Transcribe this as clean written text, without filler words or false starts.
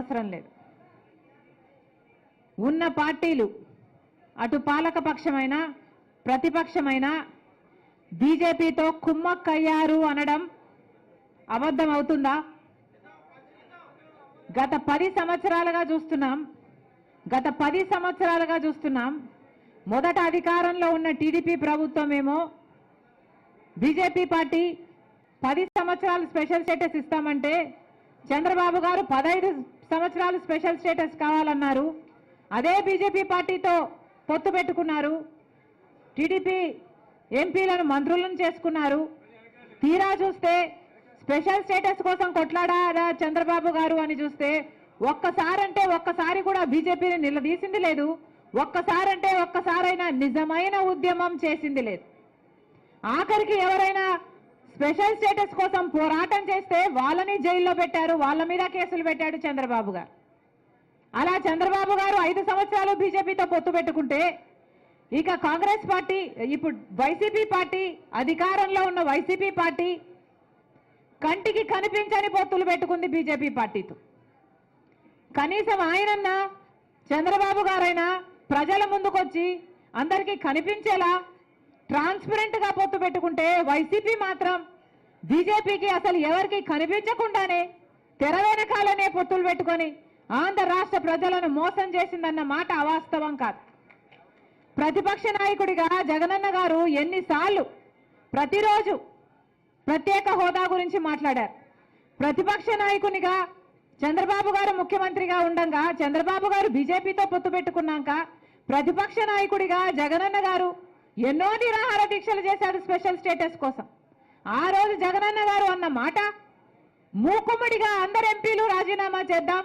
అవసరం లేదు. ఉన్న పార్టీలు అటు పాలక పక్షమైన ప్రతిపక్షమైన బీజేపీతో కుమ్మక్కయ్యారు అనడం అబద్ధం అవుతుందా? గత 10 సంవత్సరాలుగా చూస్తున్నాం. మొదట అధికారంలో ఉన్న టీడీపీ ప్రభుత్వమేమో బీజేపీ పార్టీ 10 సంవత్సరాలు స్పెషల్ స్టేటస్ ఇస్తామంటే చంద్రబాబు గారు 15 సంవత్సరాలు స్పెషల్ స్టేటస్ కావాలన్నారు. అదే బీజేపీ పార్టీతో పొత్తు పెట్టుకున్నారు. టీడీపీ ఎంపీలను మంత్రులను చేసుకున్నారు. తీరా చూస్తే స్పెషల్ స్టేటస్ కోసం కొట్లాడారా చంద్రబాబు గారు అని చూస్తే ఒక్కసారి కూడా బీజేపీని నిలదీసింది లేదు. ఒక్కసారైనా నిజమైన ఉద్యమం చేసింది లేదు. ఆఖరికి ఎవరైనా స్పెషల్ స్టేటస్ కోసం పోరాటం చేస్తే వాళ్ళని జైల్లో పెట్టారు, వాళ్ళ మీద కేసులు పెట్టాడు చంద్రబాబు గారు. అలా చంద్రబాబు గారు 5 సంవత్సరాలు బీజేపీతో పొత్తు పెట్టుకుంటే ఇక కాంగ్రెస్ పార్టీ, ఇప్పుడు వైసీపీ పార్టీ, అధికారంలో ఉన్న వైసీపీ పార్టీ కంటికి కనిపించని పొత్తులు పెట్టుకుంది బీజేపీ పార్టీతో. కనీసం ఆయనన్నా చంద్రబాబు గారైనా ప్రజల ముందుకొచ్చి అందరికీ కనిపించేలా ట్రాన్స్పరెంట్ గా పొత్తు పెట్టుకుంటే వైసీపీ మాత్రం బీజేపీకి అసలు ఎవరికి కనిపించకుండానే తెర వెనకాలనే పొత్తులు పెట్టుకొని ఆంధ్ర రాష్ట్ర ప్రజలను మోసం చేసిందన్న మాట అవాస్తవం కాదు. ప్రతిపక్ష నాయకుడిగా జగనన్న గారు ఎన్నిసార్లు ప్రతిరోజు ప్రత్యేక హోదా గురించి మాట్లాడారు. ప్రతిపక్ష నాయకునిగా చంద్రబాబు గారు ముఖ్యమంత్రిగా ఉండగా, చంద్రబాబు గారు బీజేపీతో పొత్తు పెట్టుకున్నాక ప్రతిపక్ష నాయకుడిగా జగనన్న గారు ఎన్నో నిరాహార దీక్షలు చేశాడు స్పెషల్ స్టేటస్ కోసం. ఆ రోజు జగనన్న గారు అన్న మాట, మూకుమ్మడిగా అందరు ఎంపీలు రాజీనామా చేద్దాం,